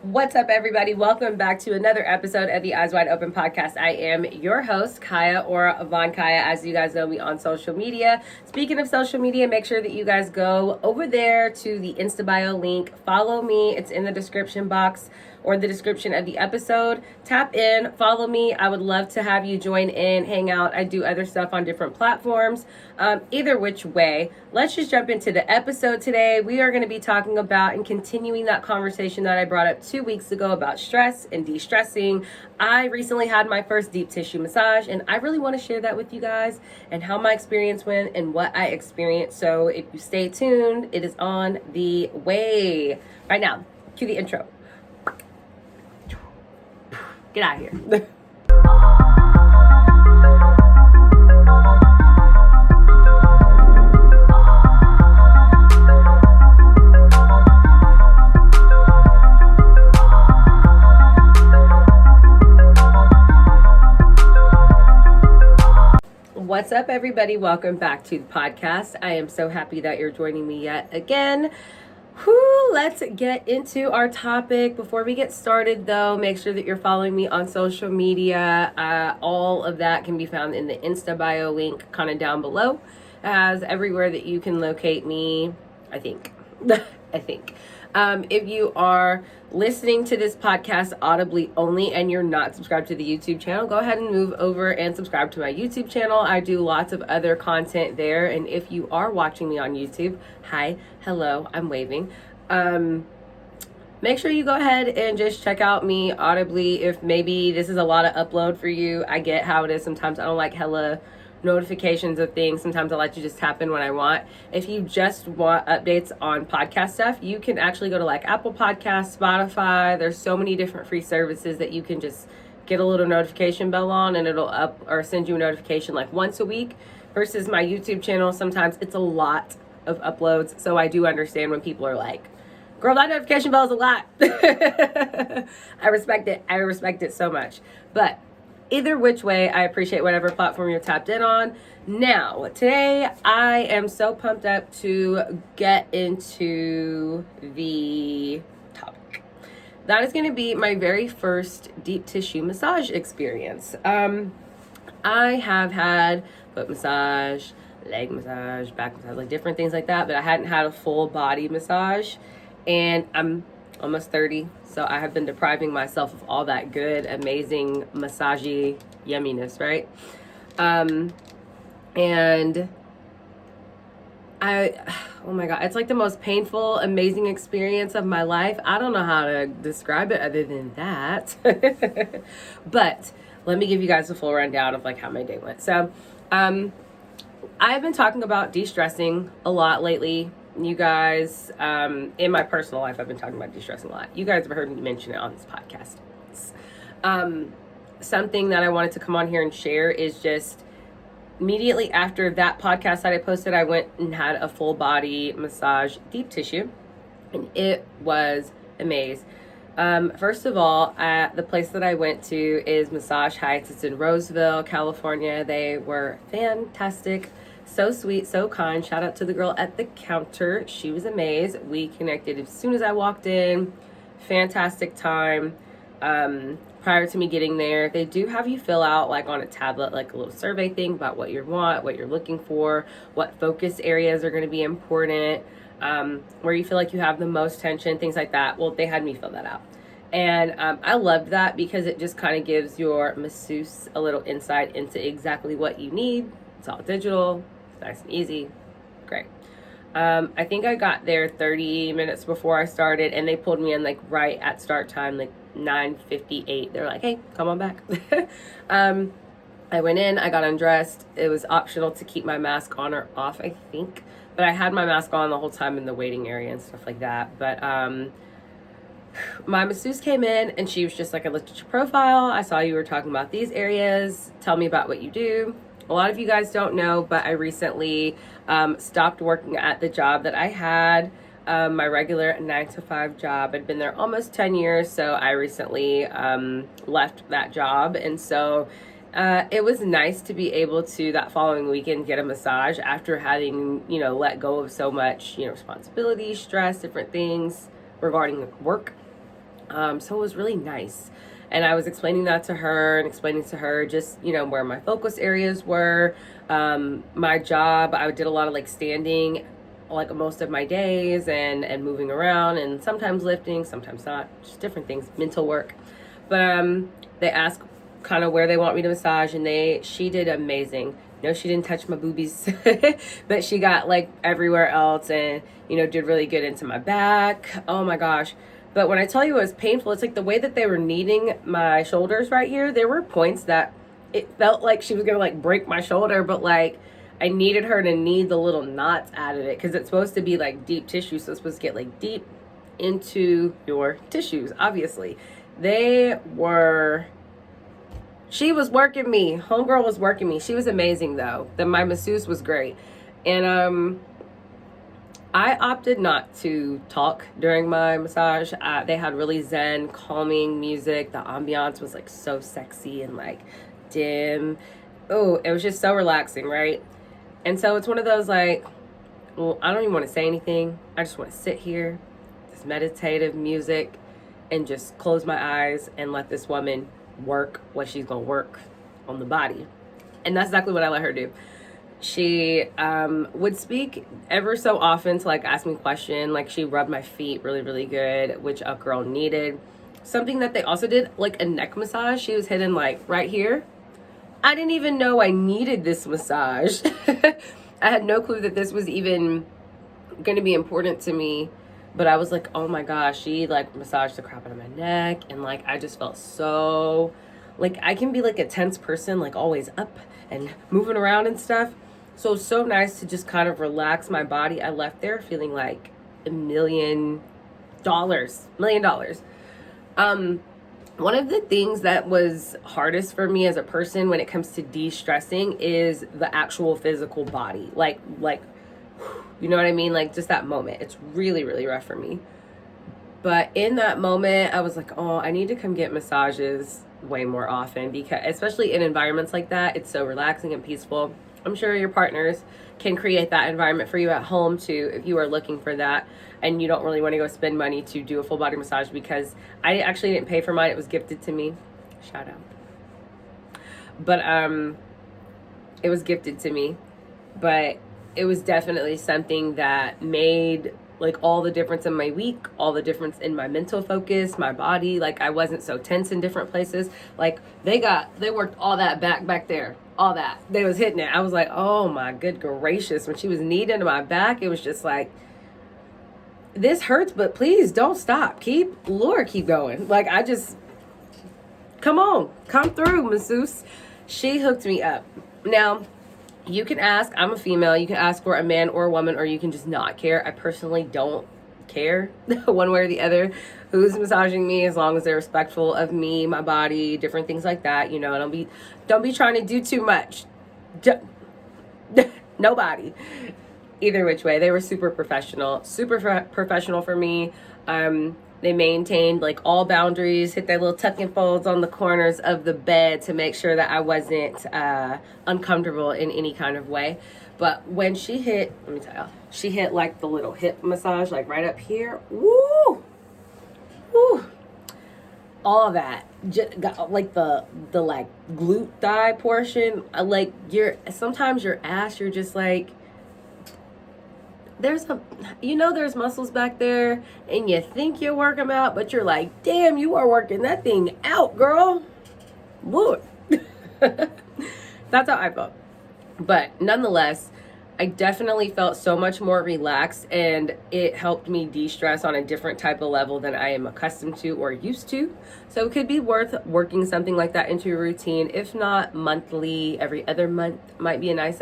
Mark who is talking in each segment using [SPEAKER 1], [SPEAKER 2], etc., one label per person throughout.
[SPEAKER 1] What's up, everybody? Welcome back to another episode of the Eyes Wide Open podcast. I am your host, Kiah, or Vonkiah, as you guys know me on social media. Speaking of social media, make sure that you guys go over there to the Insta bio link. Follow me. It's in the description box or the description of the episode. Tap in, follow me. I would love to have you join in, hang out. I do other stuff on different platforms. Either which way, let's just jump into the episode today. We are going to be talking about and continuing that conversation that I brought up 2 weeks ago about stress and de-stressing. I recently had my first deep tissue massage, and I really want to share that with you guys and how my experience went and what I experienced. So if you stay tuned, it is on the way. Right now, cue the intro. Get out of here. What's up, everybody? Welcome back to the podcast. I am so happy that you're joining me yet again. Let's get into our topic. Before we get started, though, make sure that you're following me on social media. All of that can be found in the Insta bio link kind of down below. It has everywhere that you can locate me, I think. If you are listening to this podcast audibly only and you're not subscribed to the YouTube channel, go ahead and move over and subscribe to my YouTube channel. I do lots of other content there. And if you are watching me on YouTube, hi, hello, I'm waving. Make sure you go ahead and just check out me audibly. If maybe this is a lot of upload for you, I get how it is. Sometimes I don't like hella notifications of things. Sometimes I like to just tap in when I want. If you just want updates on podcast stuff, you can actually go to like Apple Podcasts, Spotify. There's so many different free services that you can just get a little notification bell on, and it'll up or send you a notification like once a week. Versus my YouTube channel, sometimes it's a lot of uploads. So I do understand when people are like, girl, that notification bell is a lot. I respect it. I respect it so much. But either which way, I appreciate whatever platform you're tapped in on. Now, today, I am so pumped up to get into the topic. That is going to be my very first deep tissue massage experience. I have had foot massage, leg massage, back massage, like different things like that, but I hadn't had a full body massage. And I'm almost 30, so I have been depriving myself of all that good, amazing, massagey yumminess, right? And oh my God, it's like the most painful, amazing experience of my life. I don't know how to describe it other than that. But let me give you guys a full rundown of like how my day went. So, I've been talking about de-stressing a lot lately. You guys, in my personal life, I've been talking about de-stressing a lot. You guys have heard me mention it on this podcast. Something that I wanted to come on here and share is just immediately after that podcast that I posted, I went and had a full body massage deep tissue, and it was amazing. First of all, the place that I went to is Massage Heights. It's in Roseville, California. They were fantastic. So sweet, so kind. Shout out to the girl at the counter. She was amazing. We connected as soon as I walked in. Fantastic time. Prior to me getting there, they do have you fill out like on a tablet, like a little survey thing about what you want, what you're looking for, what focus areas are going to be important, where you feel like you have the most tension, things like that. Well, they had me fill that out. And I loved that because it just kind of gives your masseuse a little insight into exactly what you need. It's all digital. Nice and easy. Great. I think I got there 30 minutes before I started, and they pulled me in like right at start time, like 9:58. They're like, hey, come on back. I went in, I got undressed. It was optional to keep my mask on or off, I think. But I had my mask on the whole time in the waiting area and stuff like that. But my masseuse came in, and she was just like, I looked at your profile. I saw you were talking about these areas. Tell me about what you do. A lot of you guys don't know, but I recently stopped working at the job that I had, my regular 9-to-5 job. I'd been there almost 10 years, so I recently left that job. And so it was nice to be able to, that following weekend, get a massage after having, let go of so much, responsibility, stress, different things regarding work. So it was really nice. And I was explaining that to her and explaining to her just, where my focus areas were. My job, I did a lot of like standing like most of my days and moving around and sometimes lifting, sometimes not, just different things, mental work. But they asked kind of where they want me to massage, and she did amazing. No, she didn't touch my boobies, but she got like everywhere else and, did really good into my back. Oh my gosh. But when I tell you it was painful, it's like the way that they were kneading my shoulders right here. There were points that it felt like she was going to like break my shoulder, but like I needed her to knead the little knots out of it because it's supposed to be like deep tissue. So it's supposed to get like deep into your tissues, obviously. She was working me. Homegirl was working me. She was amazing though. My masseuse was great. And I opted not to talk during my massage. They had really zen, calming music. The ambiance was like so sexy and like dim. Oh, it was just so relaxing, right? And so it's one of those like, well, I don't even want to say anything. I just want to sit here, this meditative music, and just close my eyes and let this woman work what she's gonna work on the body. And that's exactly what I let her do. She would speak ever so often to like ask me a question. Like she rubbed my feet really, really good, which a girl needed. Something that they also did, like a neck massage. She was hidden like right here. I didn't even know I needed this massage. I had no clue that this was even gonna be important to me. But I was like, oh my gosh, she like massaged the crap out of my neck. And like, I just felt so, like I can be like a tense person, like always up and moving around and stuff. So it's so nice to just kind of relax my body. I left there feeling like $1 million. One of the things that was hardest for me as a person when it comes to de-stressing is the actual physical body. Like, you know what I mean? Like just that moment. It's really, really rough for me. But in that moment, I was like, oh, I need to come get massages way more often because especially in environments like that, it's so relaxing and peaceful. I'm sure your partners can create that environment for you at home too if you are looking for that and you don't really want to go spend money to do a full body massage, because I actually didn't pay for mine. It was gifted to me. Shout out. But it was gifted to me. But it was definitely something that made like all the difference in my week, all the difference in my mental focus, my body. Like I wasn't so tense in different places. Like they worked all that back there, all that. They was hitting it. I was like, oh my good gracious. When she was kneed into my back, it was just like, this hurts, but please don't stop. Keep going. Like come on, come through, masseuse. She hooked me up. Now, you can ask, I'm a female, you can ask for a man or a woman, or you can just not care. I personally don't care one way or the other who's massaging me, as long as they're respectful of me, my body, different things like that. Don't be trying to do too much. Nobody. Either which way, they were super professional for me. They maintained like all boundaries, hit their little tuck and folds on the corners of the bed to make sure that I wasn't uncomfortable in any kind of way. But when she hit, let me tell you, she hit like the little hip massage, like right up here. Woo! Woo! All of that. Just got like the like glute thigh portion. Like sometimes your ass, you're just like, there's muscles back there and you think you work them out, but you're like, damn, you are working that thing out, girl. Look. That's how I felt. But nonetheless, I definitely felt so much more relaxed, and it helped me de-stress on a different type of level than I am accustomed to or used to. So it could be worth working something like that into your routine. If not monthly, every other month might be a nice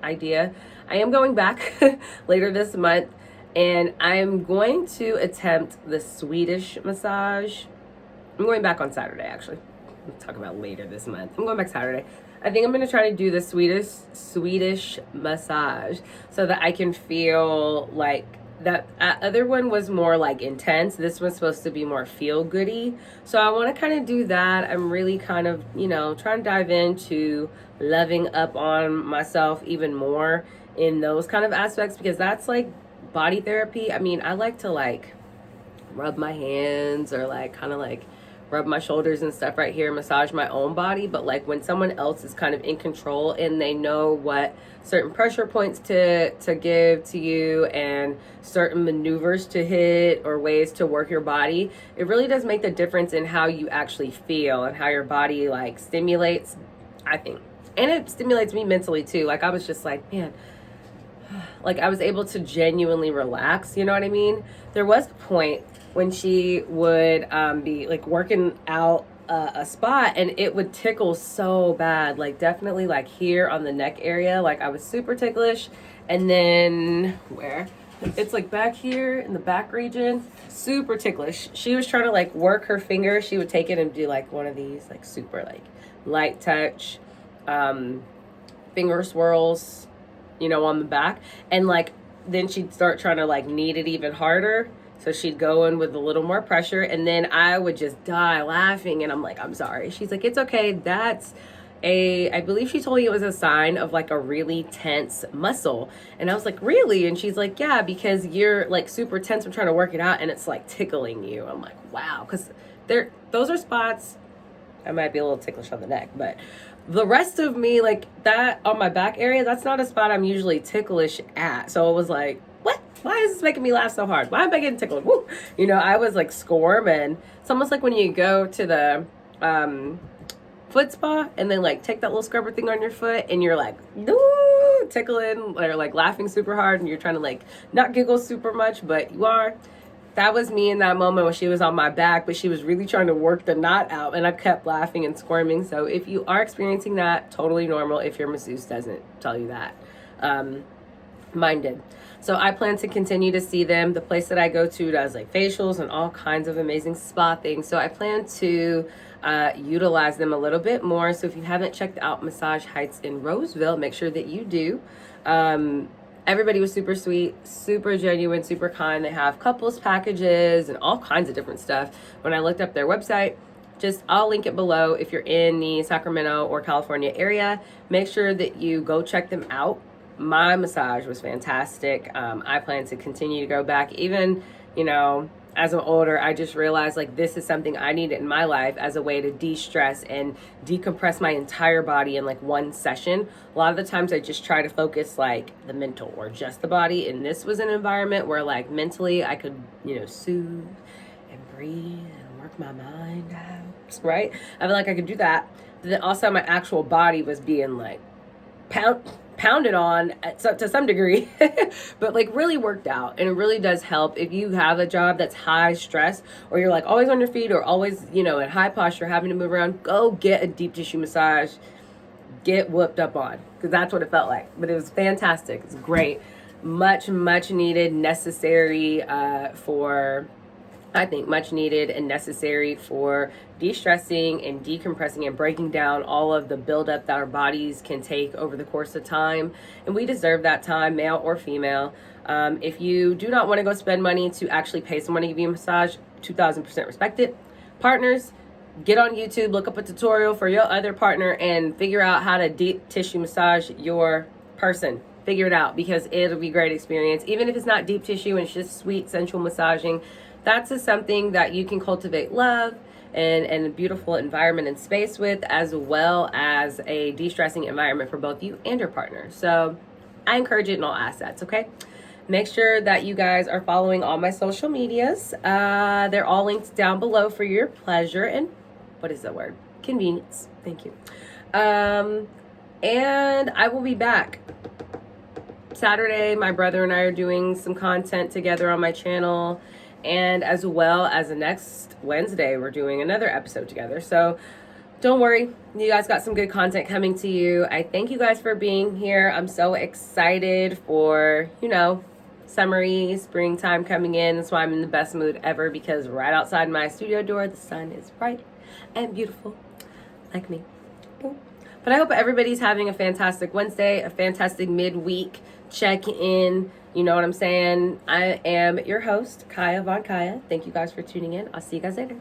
[SPEAKER 1] idea. I am going back later this month, and I am going to attempt the Swedish massage. I'm going back on Saturday, actually. We'll talk about later this month. I'm going back Saturday. I think I'm going to try to do the Swedish massage so that I can feel like that other one was more like intense. This one's supposed to be more feel goody. So I want to kind of do that. I'm really kind of, trying to dive into loving up on myself even more in those kind of aspects, because that's like body therapy. I mean, I like to like rub my hands or like kind of like rub my shoulders and stuff right here, massage my own body. But like when someone else is kind of in control and they know what certain pressure points to give to you and certain maneuvers to hit or ways to work your body, it really does make the difference in how you actually feel and how your body like stimulates, I think. And it stimulates me mentally too. Like I was just like, man, like I was able to genuinely relax, you know what I mean? There was a point when she would be like working out a spot and it would tickle so bad, like definitely like here on the neck area, like I was super ticklish. And then where it's like back here in the back region, super ticklish. She was trying to like work her finger. She would take it and do like one of these like super like light touch finger swirls, you know, on the back. And like then she'd start trying to like knead it even harder. So she'd go in with a little more pressure, and then I would just die laughing. And I'm like, I'm sorry. She's like, it's okay. That's I believe she told me it was a sign of like a really tense muscle. And I was like, really? And she's like, yeah, because you're like super tense from trying to work it out and it's like tickling you. I'm like, wow. Because those are spots. I might be a little ticklish on the neck, but the rest of me, like that on my back area, that's not a spot I'm usually ticklish at. So it was like, what? Why is this making me laugh so hard? Why am I getting tickled? Woo! You know, I was like squirming. It's almost like when you go to the foot spa and then like take that little scrubber thing on your foot and you're like, ooh, tickling or like laughing super hard and you're trying to like not giggle super much, but you are. That was me in that moment when she was on my back, but she was really trying to work the knot out and I kept laughing and squirming. So if you are experiencing that, totally normal if your masseuse doesn't tell you that. Mine did. So I plan to continue to see them. The place that I go to does like facials and all kinds of amazing spa things. So I plan to utilize them a little bit more. So if you haven't checked out Massage Heights in Roseville, make sure that you do. Everybody was super sweet, super genuine, super kind. They have couples packages and all kinds of different stuff. When I looked up their website, I'll link it below. If you're in the Sacramento or California area, make sure that you go check them out. My massage was fantastic. I plan to continue to go back. Even, you know, as I'm older, I just realized like this is something I needed in my life as a way to de-stress and decompress my entire body in like one session. A lot of the times I just try to focus like the mental or just the body. And this was an environment where like mentally I could, you know, soothe and breathe and work my mind out, right? I feel like I could do that. But then also my actual body was being like pounded on to some degree, but like really worked out. And it really does help if you have a job that's high stress or you're like always on your feet or always, you know, in high posture, having to move around. Go get a deep tissue massage, get whooped up on, because that's what it felt like. But it was fantastic. It's great. Much needed, necessary much needed and necessary for de-stressing and decompressing and breaking down all of the buildup that our bodies can take over the course of time. And we deserve that time, male or female. If you do not want to go spend money to actually pay someone to give you a massage, 2000% respect it. Partners, get on YouTube, look up a tutorial for your other partner and figure out how to deep tissue massage your person. Figure it out, because it'll be a great experience. Even if it's not deep tissue and it's just sweet, sensual massaging, that's just something that you can cultivate love and a beautiful environment and space with, as well as a de-stressing environment for both you and your partner. So I encourage it in all assets, okay? Make sure that you guys are following all my social medias. They're all linked down below for your pleasure and, what is the word? Convenience. Thank you. And I will be back Saturday. My brother and I are doing some content together on my channel. And as well as the next Wednesday, we're doing another episode together. So don't worry, you guys got some good content coming to you. I thank you guys for being here. I'm so excited for, you know, summery, springtime coming in. That's why I'm in the best mood ever, because right outside my studio door, the sun is bright and beautiful, like me. But I hope everybody's having a fantastic Wednesday, a fantastic midweek check-in. You know what I'm saying? I am your host, Kiah Vonkiah. Thank you guys for tuning in. I'll see you guys later.